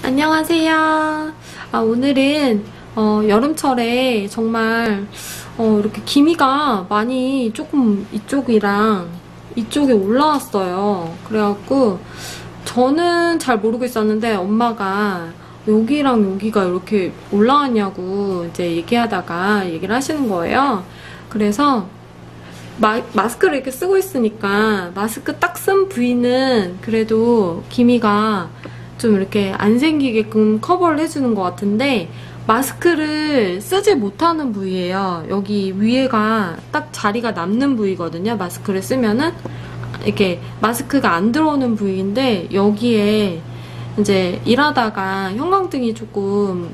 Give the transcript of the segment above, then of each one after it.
안녕하세요. 오늘은 여름철에 정말 이렇게 기미가 많이 조금 이쪽이랑 이쪽에 올라왔어요. 그래갖고 저는 잘 모르고 있었는데 엄마가 여기랑 여기가 이렇게 올라왔냐고 이제 얘기를 하시는 거예요. 그래서 마스크를 이렇게 쓰고 있으니까 마스크 딱 쓴 부위는 그래도 기미가 좀 이렇게 안 생기게끔 커버를 해주는 것 같은데 마스크를 쓰지 못하는 부위예요. 여기 위에가 딱 자리가 남는 부위거든요. 마스크를 쓰면은 이렇게 마스크가 안 들어오는 부위인데 여기에 이제 일하다가 형광등이 조금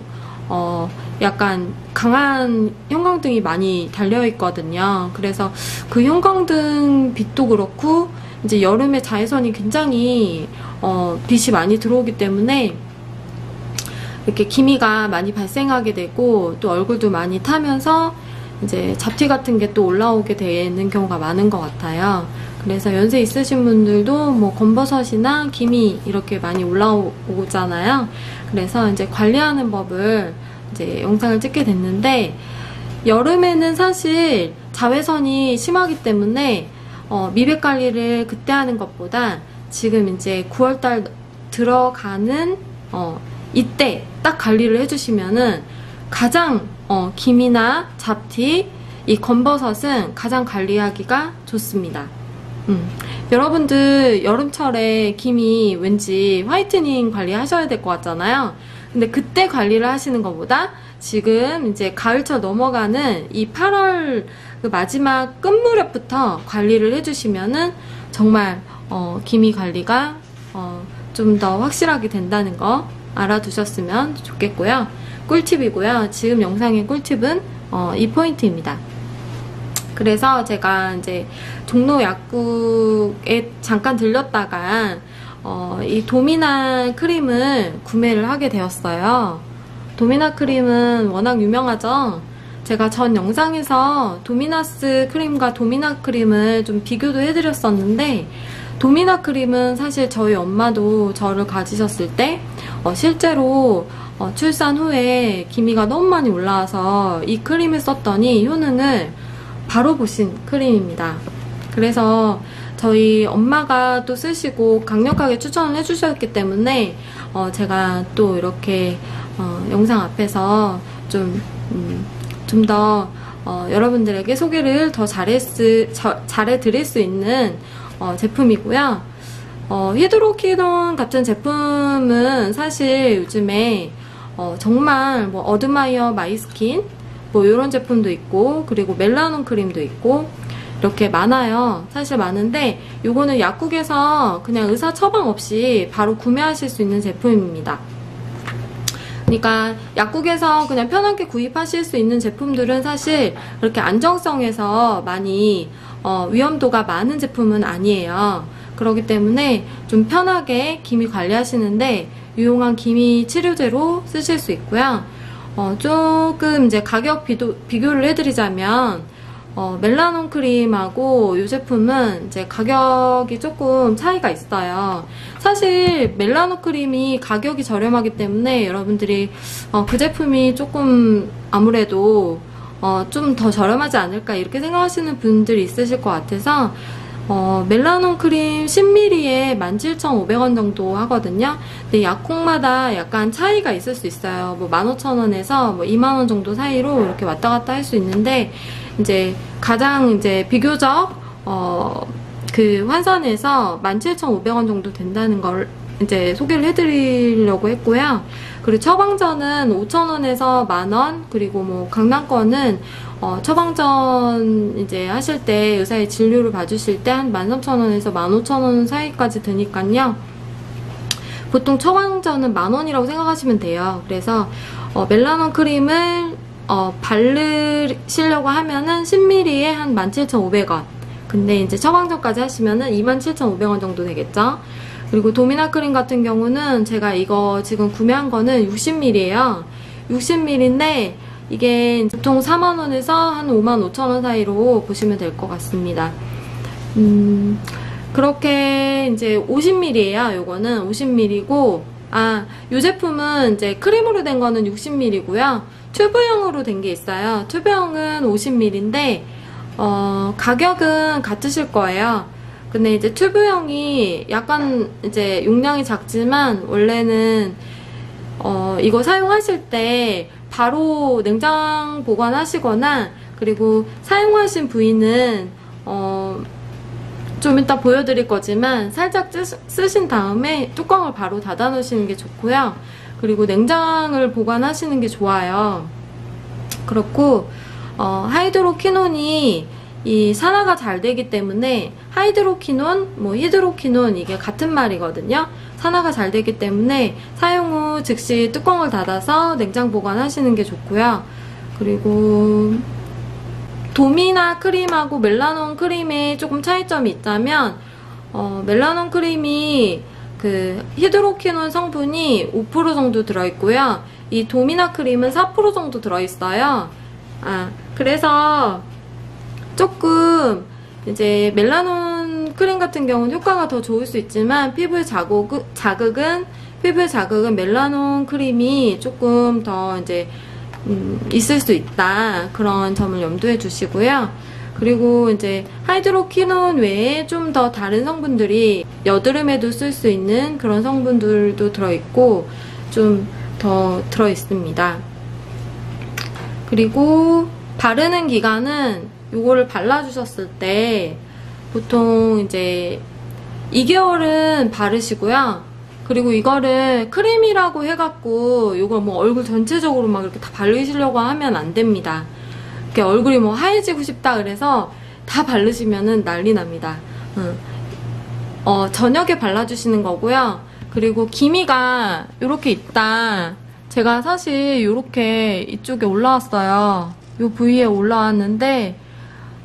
약간 강한 형광등이 많이 달려있거든요. 그래서 그 형광등 빛도 그렇고 이제 여름에 자외선이 굉장히 빛이 많이 들어오기 때문에 이렇게 기미가 많이 발생하게 되고 또 얼굴도 많이 타면서 이제 잡티 같은 게 또 올라오게 되는 경우가 많은 것 같아요. 그래서 연세 있으신 분들도 뭐 검버섯이나 기미 이렇게 많이 올라오잖아요. 그래서 이제 관리하는 법을 이제 영상을 찍게 됐는데 여름에는 사실 자외선이 심하기 때문에 미백 관리를 그때 하는 것보다 지금 이제 9월달 들어가는 이때 딱 관리를 해주시면은 가장 기미나 잡티, 이 검버섯은 가장 관리하기가 좋습니다. 여러분들 여름철에 기미 왠지 화이트닝 관리하셔야 될 것 같잖아요. 근데 그때 관리를 하시는 것보다 지금 이제 가을철 넘어가는 이 8월 그 마지막 끝무렵부터 관리를 해주시면은 정말 기미 관리가 좀 더 확실하게 된다는 거 알아두셨으면 좋겠고요. 꿀팁이고요. 지금 영상의 꿀팁은 이 포인트입니다. 그래서 제가 이제 종로 약국에 잠깐 들렸다가 이 도미나 크림을 구매를 하게 되었어요. 도미나 크림은 워낙 유명하죠. 제가 전 영상에서 도미나스 크림과 도미나 크림을 좀 비교도 해드렸었는데 도미나 크림은 사실 저희 엄마도 저를 가지셨을 때 실제로 출산 후에 기미가 너무 많이 올라와서 이 크림을 썼더니 효능을 바로 보신 크림입니다. 그래서 저희 엄마가 또 쓰시고 강력하게 추천을 해주셨기 때문에 제가 또 이렇게 영상 앞에서 좀 더 여러분들에게 소개를 더 잘해드릴 수 있는 제품이고요. 히드로키논 같은 제품은 사실 요즘에 정말 뭐 어드마이어 마이스킨 뭐 이런 제품도 있고 그리고 멜라논 크림도 있고 이렇게 많아요. 사실 많은데 요거는 약국에서 그냥 의사 처방 없이 바로 구매하실 수 있는 제품입니다. 그러니까 약국에서 그냥 편하게 구입하실 수 있는 제품들은 사실 그렇게 안정성에서 많이 위험도가 많은 제품은 아니에요. 그렇기 때문에 좀 편하게 기미 관리하시는데 유용한 기미 치료제로 쓰실 수 있고요. 조금 이제 가격 비교를 해드리자면 멜라논 크림하고 이 제품은 이제 가격이 조금 차이가 있어요. 사실 멜라논 크림이 가격이 저렴하기 때문에 여러분들이 그 제품이 조금 아무래도 좀 더 저렴하지 않을까 이렇게 생각하시는 분들이 있으실 것 같아서 멜라논 크림 10ml에 17,500원 정도 하거든요. 근데 약국마다 약간 차이가 있을 수 있어요. 뭐 15,000원에서 뭐 2만원 정도 사이로 이렇게 왔다 갔다 할 수 있는데 이제 가장 이제 비교적 그 환산해서 17,500원 정도 된다는 걸 이제 소개를 해드리려고 했고요. 그리고 처방전은 5,000원에서 만원, 그리고 뭐 강남권은 처방전 이제 하실 때 의사의 진료를 봐주실 때 한 13,000원에서 15,000원 사이까지 드니까요. 보통 처방전은 만원이라고 생각하시면 돼요. 그래서 멜라논 크림을 바르시려고 하면은 10ml에 한 17,500원. 근데 이제 처방전까지 하시면은 27,500원 정도 되겠죠. 그리고 도미나 크림 같은 경우는 제가 이거 지금 구매한 거는 60ml예요. 60ml인데 이게 보통 4만원에서 한 55,000원 사이로 보시면 될 것 같습니다. 그렇게 이제 50ml예요. 요거는 50ml고 이 제품은 이제 크림으로 된 거는 60ml고요. 튜브형으로 된 게 있어요. 튜브형은 50ml인데, 가격은 같으실 거예요. 근데 이제 튜브형이 약간 이제 용량이 작지만, 원래는, 이거 사용하실 때 바로 냉장 보관하시거나, 그리고 사용하신 부위는, 좀 이따 보여드릴 거지만 살짝 쓰신 다음에 뚜껑을 바로 닫아 놓으시는 게 좋고요. 그리고 냉장을 보관하시는 게 좋아요. 그렇고 하이드로퀴논이 이 산화가 잘 되기 때문에 하이드로퀴논, 뭐 히드로퀴논 이게 같은 말이거든요. 산화가 잘 되기 때문에 사용 후 즉시 뚜껑을 닫아서 냉장 보관하시는 게 좋고요. 그리고 도미나 크림하고 멜라논 크림에 조금 차이점이 있다면 멜라논 크림이 그 히드로퀴논 성분이 5% 정도 들어있고요. 이 도미나 크림은 4% 정도 들어있어요. 그래서 조금 이제 멜라논 크림 같은 경우는 효과가 더 좋을 수 있지만 피부의 자극은 멜라논 크림이 조금 더 이제 있을 수 있다. 그런 점을 염두에 두시고요. 그리고 이제 하이드로퀴논 외에 좀 더 다른 성분들이 여드름에도 쓸 수 있는 그런 성분들도 들어있고 좀 더 들어있습니다. 그리고 바르는 기간은 이거를 발라주셨을 때 보통 이제 2개월은 바르시고요. 그리고 이거를 크림이라고 해갖고 이걸 뭐 얼굴 전체적으로 막 이렇게 다 바르시려고 하면 안 됩니다. 이렇게 얼굴이 뭐 하얘지고 싶다 그래서 다 바르시면은 난리 납니다. 저녁에 발라주시는 거고요. 그리고 기미가 이렇게 있다. 제가 사실 이렇게 이쪽에 올라왔어요. 이 부위에 올라왔는데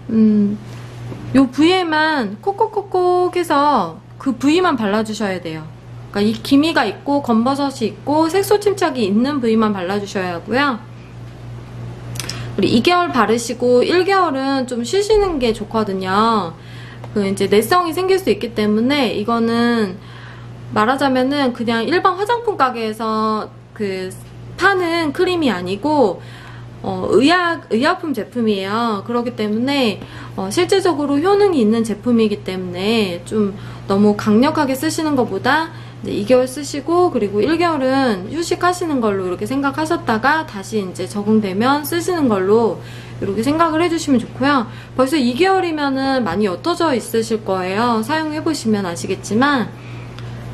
이 부위에만 콕콕콕콕 해서 그 부위만 발라주셔야 돼요. 그러니까 이 기미가 있고 검버섯이 있고 색소 침착이 있는 부위만 발라주셔야 하고요. 그리고 2개월 바르시고 1개월은 좀 쉬시는 게 좋거든요. 그 이제 내성이 생길 수 있기 때문에 이거는 말하자면은 그냥 일반 화장품 가게에서 그 파는 크림이 아니고 의약품 제품이에요. 그렇기 때문에 실제적으로 효능이 있는 제품이기 때문에 좀 너무 강력하게 쓰시는 것보다 2개월 쓰시고 그리고 1개월은 휴식하시는 걸로 이렇게 생각하셨다가 다시 이제 적응되면 쓰시는 걸로 이렇게 생각을 해주시면 좋고요. 벌써 2개월이면은 많이 옅어져 있으실 거예요. 사용해보시면 아시겠지만.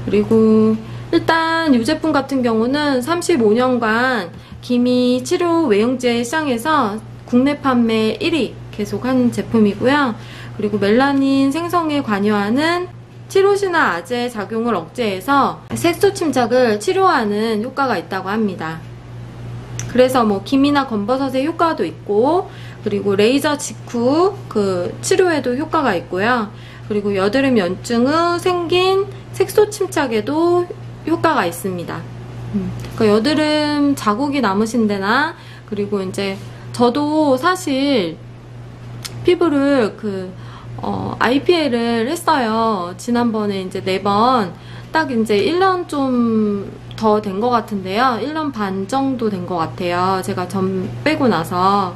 그리고 일단 이 제품 같은 경우는 35년간 기미 치료 외형제 시장에서 국내 판매 1위 계속한 제품이고요. 그리고 멜라닌 생성에 관여하는 티로시나 아제 작용을 억제해서 색소 침착을 치료하는 효과가 있다고 합니다. 그래서 뭐 기미나 검버섯의 효과도 있고 그리고 레이저 직후 그 치료에도 효과가 있고요. 그리고 여드름 염증 후 생긴 색소 침착에도 효과가 있습니다. 그러니까 여드름 자국이 남으신 데나 그리고 이제 저도 사실 피부를 IPL을 했어요. 지난번에 이제 4번 딱 이제 1년 좀 더 된 것 같은데요. 1년 반 정도 된 것 같아요. 제가 점 빼고 나서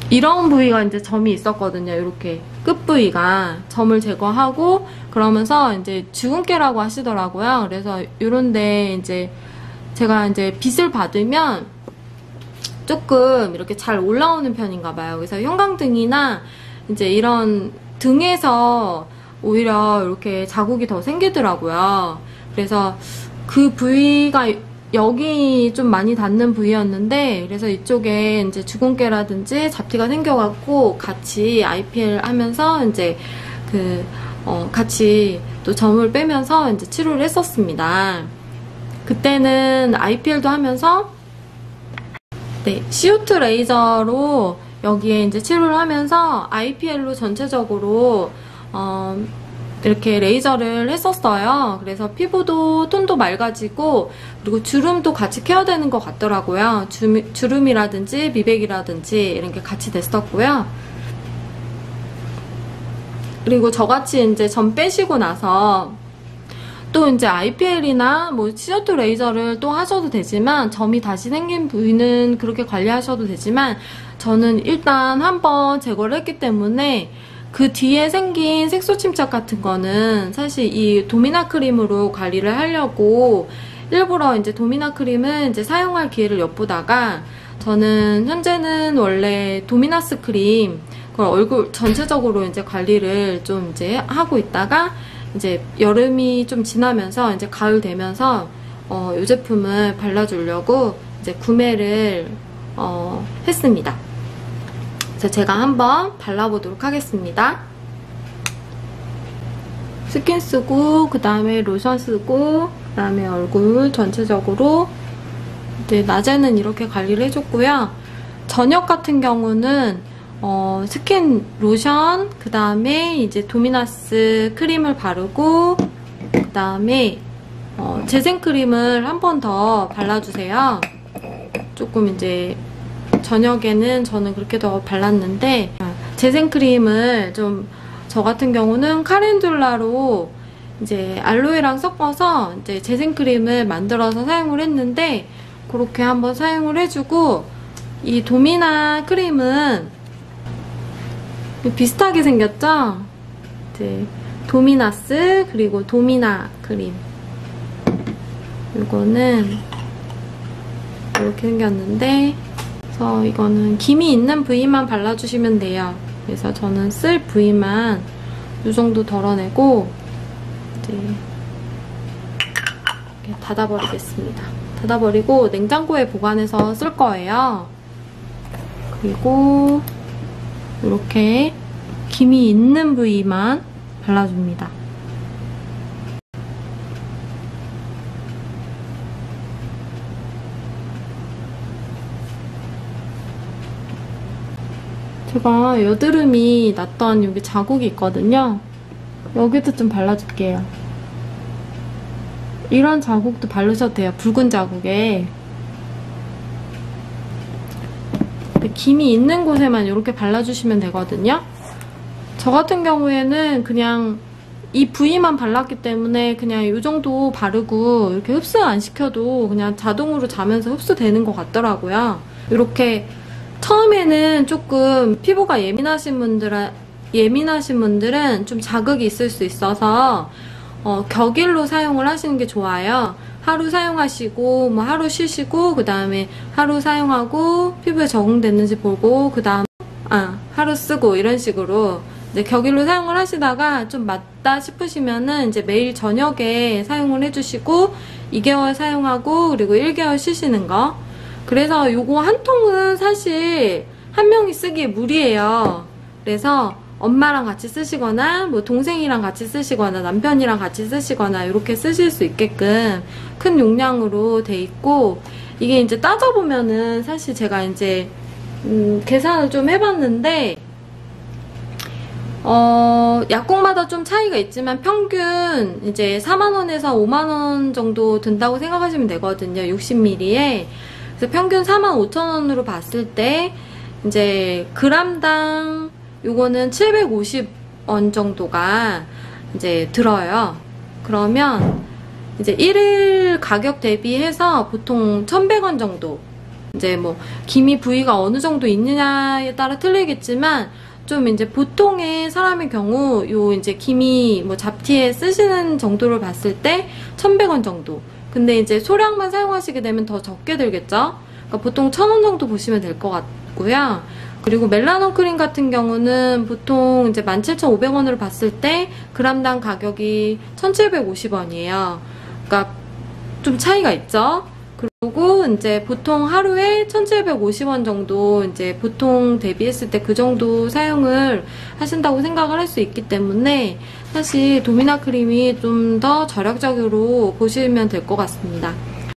이런 부위가 이제 점이 있었거든요. 이렇게 끝 부위가 점을 제거하고 그러면서 이제 주근깨라고 하시더라고요. 그래서 이런데 이제 제가 이제 빛을 받으면 조금 이렇게 잘 올라오는 편인가 봐요. 그래서 형광등이나 이제 이런 등에서 오히려 이렇게 자국이 더 생기더라고요. 그래서 그 부위가 여기 좀 많이 닿는 부위였는데 그래서 이쪽에 이제 주근깨라든지 잡티가 생겨갖고 같이 IPL 하면서 이제 같이 또 점을 빼면서 이제 치료를 했었습니다. 그때는 IPL도 하면서 CO2 레이저로 여기에 이제 치료를 하면서 IPL로 전체적으로 이렇게 레이저를 했었어요. 그래서 피부도 톤도 맑아지고 그리고 주름도 같이 케어되는 것 같더라고요. 주름이라든지 미백이라든지 이런 게 같이 됐었고요. 그리고 저같이 이제 점 빼시고 나서 또 이제 IPL이나 뭐 시저트 레이저를 또 하셔도 되지만, 점이 다시 생긴 부위는 그렇게 관리하셔도 되지만, 저는 일단 한번 제거를 했기 때문에 그 뒤에 생긴 색소 침착 같은 거는 사실 이 도미나 크림으로 관리를 하려고 일부러 이제 도미나 크림은 이제 사용할 기회를 엿보다가, 저는 현재는 원래 도미나스 크림 그걸 얼굴 전체적으로 이제 관리를 좀 이제 하고 있다가, 이제 여름이 좀 지나면서 이제 가을 되면서 이 제품을 발라주려고 이제 구매를 했습니다. 그래서 제가 한번 발라보도록 하겠습니다. 스킨 쓰고 그 다음에 로션 쓰고 그 다음에 얼굴 전체적으로 이제 낮에는 이렇게 관리를 해줬고요. 저녁 같은 경우는 스킨 로션 그 다음에 이제 도미나스 크림을 바르고 그 다음에 재생크림을 한 번 더 발라주세요. 조금 이제 저녁에는 저는 그렇게 더 발랐는데, 재생크림을 좀 저 같은 경우는 카렌듈라로 이제 알로에랑 섞어서 이제 재생크림을 만들어서 사용을 했는데, 그렇게 한번 사용을 해주고, 이 도미나 크림은 비슷하게 생겼죠? 이제 도미나스 그리고 도미나 크림, 이거는 이렇게 생겼는데, 그래서 이거는 기미 있는 부위만 발라주시면 돼요. 그래서 저는 쓸 부위만 이 정도 덜어내고 이제 이렇게 닫아버리겠습니다. 닫아버리고 냉장고에 보관해서 쓸 거예요. 그리고 이렇게 기미 있는 부위만 발라줍니다. 제가 여드름이 났던 여기 자국이 있거든요. 여기도 좀 발라줄게요. 이런 자국도 바르셔도 돼요. 붉은 자국에. 기미 있는 곳에만 이렇게 발라주시면 되거든요. 저 같은 경우에는 그냥 이 부위만 발랐기 때문에 그냥 이 정도 바르고 이렇게 흡수 안 시켜도 그냥 자동으로 자면서 흡수되는 것 같더라고요. 이렇게 처음에는 조금 피부가 예민하신 분들은 좀 자극이 있을 수 있어서 격일로 사용을 하시는 게 좋아요. 하루 사용하시고 뭐 하루 쉬시고 그 다음에 하루 사용하고 피부에 적응됐는지 보고 그 다음 하루 쓰고 이런 식으로 이제 격일로 사용을 하시다가 좀 맞다 싶으시면은 이제 매일 저녁에 사용을 해주시고 2개월 사용하고 그리고 1개월 쉬시는 거. 그래서 요거 한 통은 사실 한 명이 쓰기에 무리예요. 그래서 엄마랑 같이 쓰시거나 뭐 동생이랑 같이 쓰시거나 남편이랑 같이 쓰시거나 이렇게 쓰실 수 있게끔 큰 용량으로 돼 있고, 이게 이제 따져보면은 사실 제가 이제 계산을 좀 해봤는데 약국마다 좀 차이가 있지만 평균 이제 4만원에서 5만원 정도 든다고 생각하시면 되거든요. 60ml에. 그래서 평균 45,000원으로 봤을 때 이제 그람당 요거는 750원 정도가 이제 들어요. 그러면 이제 1일 가격 대비해서 보통 1,100원 정도, 이제 뭐 기미 부위가 어느 정도 있느냐에 따라 틀리겠지만 좀 이제 보통의 사람의 경우 요 이제 기미 뭐 잡티에 쓰시는 정도를 봤을 때 1,100원 정도. 근데 이제 소량만 사용하시게 되면 더 적게 들겠죠? 그러니까 보통 1,000원 정도 보시면 될 것 같고요. 그리고 멜라논 크림 같은 경우는 보통 이제 17,500원으로 봤을 때 그람당 가격이 1,750원이에요. 그러니까 좀 차이가 있죠? 그리고 이제 보통 하루에 1,750원 정도 이제 보통 대비했을 때 그 정도 사용을 하신다고 생각을 할 수 있기 때문에 사실 도미나 크림이 좀 더 절약적으로 보시면 될 것 같습니다.